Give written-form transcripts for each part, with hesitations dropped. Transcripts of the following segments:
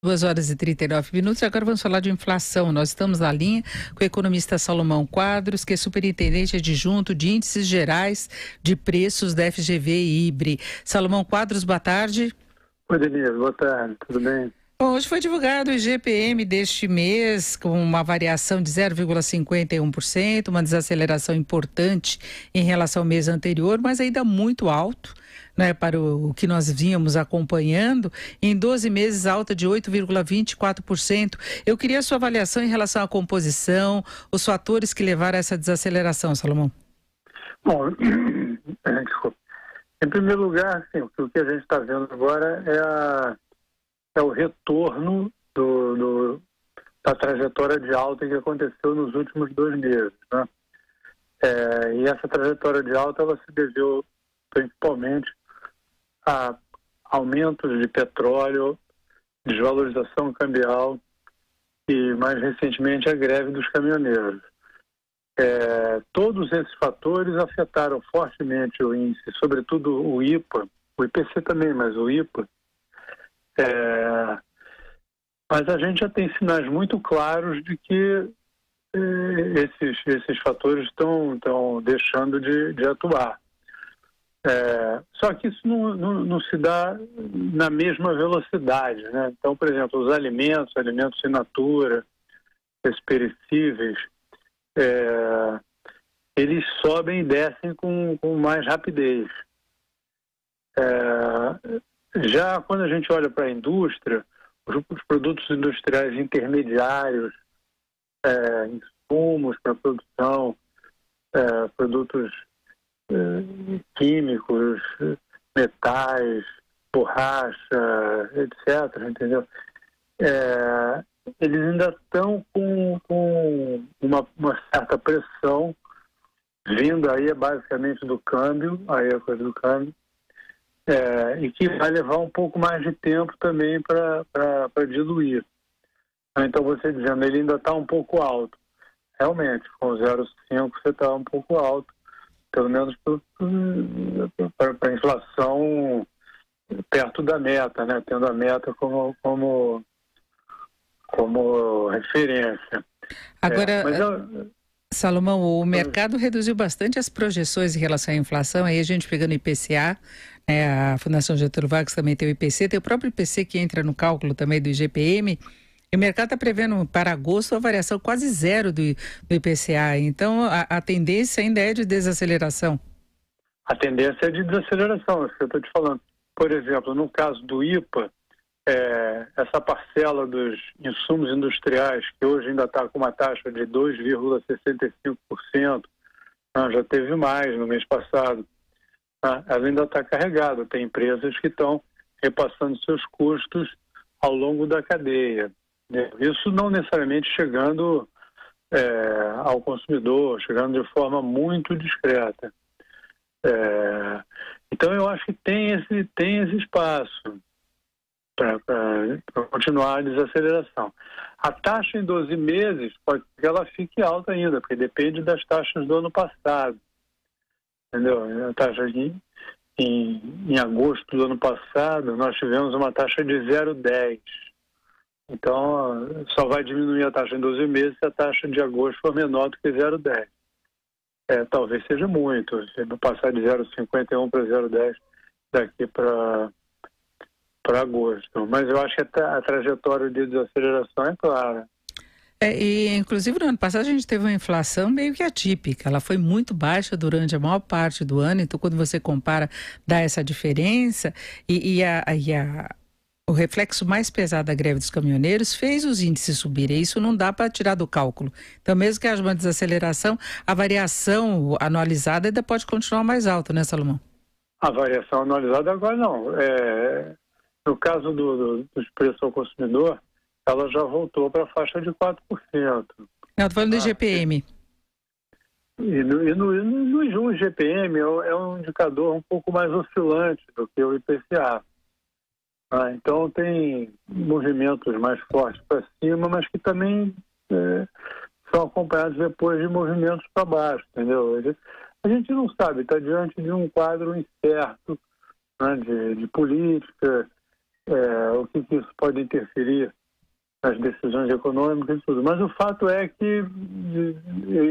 2 horas e 39 minutos. Agora vamos falar de inflação. Nós estamos na linha com o economista Salomão Quadros, que é superintendente adjunto de índices gerais de preços da FGV e IBRE. Salomão Quadros, boa tarde. Oi, Denise, boa tarde, tudo bem? Bom, hoje foi divulgado o IGPM deste mês, com uma variação de 0,51%, uma desaceleração importante em relação ao mês anterior, mas ainda muito alto, né, para o que nós vínhamos acompanhando. Em 12 meses, alta de 8,24%. Eu queria a sua avaliação em relação à composição, os fatores que levaram a essa desaceleração, Salomão. Bom, desculpa. Em primeiro lugar, sim, o que a gente está vendo agora é o retorno da trajetória de alta que aconteceu nos últimos 2 meses, né? E essa trajetória de alta ela se deveu principalmente a aumentos de petróleo, desvalorização cambial e, mais recentemente, a greve dos caminhoneiros. Todos esses fatores afetaram fortemente o índice, sobretudo o IPA, o IPC também, mas o IPA. Mas a gente já tem sinais muito claros de que esses fatores estão deixando de atuar. Só que isso não se dá na mesma velocidade, né? Então, por exemplo, os alimentos in natura, os perecíveis, eles sobem e descem com mais rapidez. Já quando a gente olha para a indústria, os produtos industriais intermediários, insumos para produção, produtos químicos, metais, borracha, etc., entendeu? Eles ainda estão com uma certa pressão, vindo aí basicamente do câmbio, aí a coisa do câmbio, e que vai levar um pouco mais de tempo também para diluir. Então, você dizendo, ele ainda está um pouco alto. Realmente, com 0,5 você está um pouco alto, pelo menos para a inflação perto da meta, né? Tendo a meta como referência. Agora, Salomão, o mercado reduziu bastante as projeções em relação à inflação, aí a gente pegando o IPCA, a Fundação Getúlio Vargas também tem o IPC, tem o próprio IPC que entra no cálculo também do IGPM, e o mercado está prevendo para agosto a variação quase zero do IPCA, então a tendência ainda é de desaceleração. A tendência é de desaceleração, é isso que eu estou te falando. Por exemplo, no caso do IPA, essa parcela dos insumos industriais, que hoje ainda está com uma taxa de 2,65%, já teve mais no mês passado, ela ainda está carregada. Tem empresas que estão repassando seus custos ao longo da cadeia. Isso não necessariamente chegando ao consumidor, chegando de forma muito discreta. Então, eu acho que tem esse espaço para continuar a desaceleração. A taxa em 12 meses pode ser que ela fique alta ainda, porque depende das taxas do ano passado. Entendeu? A taxa aqui, em agosto do ano passado, nós tivemos uma taxa de 0,10. Então, só vai diminuir a taxa em 12 meses se a taxa de agosto for menor do que 0,10. Talvez seja muito, se passar de 0,51 para 0,10 daqui para agosto. Mas eu acho que a trajetória de desaceleração é clara. E inclusive no ano passado a gente teve uma inflação meio que atípica, ela foi muito baixa durante a maior parte do ano, então quando você compara, dá essa diferença, o reflexo mais pesado da greve dos caminhoneiros fez os índices subirem, isso não dá para tirar do cálculo. Então mesmo que haja uma desaceleração, a variação anualizada ainda pode continuar mais alta, né, Salomão? A variação anualizada agora não. No caso dos preços ao consumidor, ela já voltou para a faixa de 4%. Não, estou falando do IGPM. E no IGPM é um indicador um pouco mais oscilante do que o IPCA. Então tem movimentos mais fortes para cima, mas que também são acompanhados depois de movimentos para baixo, entendeu? A gente não sabe, está diante de um quadro incerto, né, de política, o que isso pode interferir nas decisões econômicas e tudo. Mas o fato é que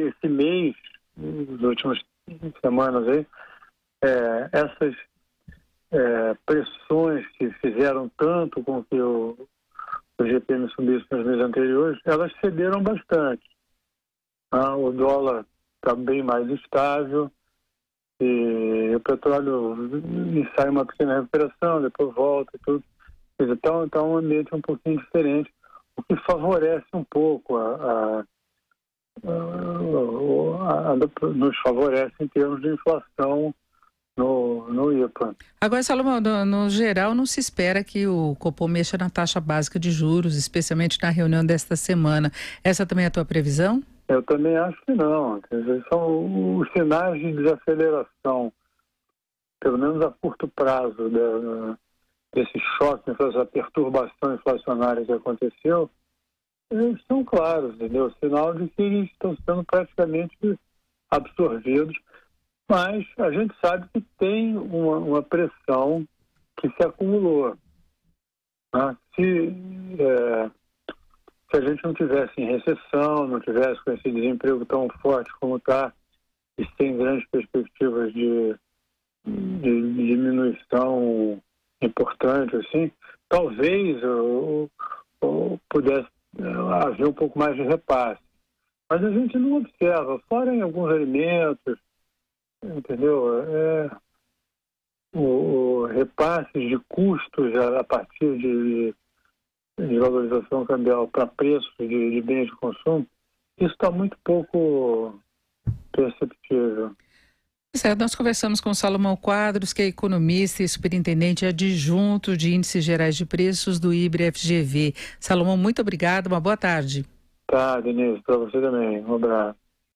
esse mês, nas últimas semanas aí, essas pressões que fizeram tanto com que o GPM subisse nos meses anteriores, elas cederam bastante. O dólar está bem mais estável e o petróleo sai uma pequena recuperação, depois volta e tudo. Então um ambiente um pouquinho diferente, o que favorece um pouco nos favorece em termos de inflação no IPA. Agora, Salomão, no geral, não se espera que o Copom mexa na taxa básica de juros, especialmente na reunião desta semana. Essa também é a tua previsão? Eu também acho que não. Quer dizer, são os sinais de desaceleração, pelo menos a curto prazo, desse choque, dessa perturbação inflacionária que aconteceu, eles são claros, entendeu? Sinal de que eles estão sendo praticamente absorvidos, mas a gente sabe que tem uma pressão que se acumulou. Né? Se a gente não tivesse em recessão, não tivesse com esse desemprego tão forte como está, e sem grandes perspectivas de diminuição importante, assim, talvez pudesse haver um pouco mais de repasse. Mas a gente não observa, fora em alguns alimentos, entendeu? O repasse de custos a partir de valorização cambial para preços de bens de consumo, isso está muito pouco perceptível. Certo, nós conversamos com Salomão Quadros, que é economista e superintendente adjunto de Índices Gerais de Preços do IBRE-FGV. Salomão, muito obrigado, uma boa tarde. Tá, Denise, para você também. Um abraço.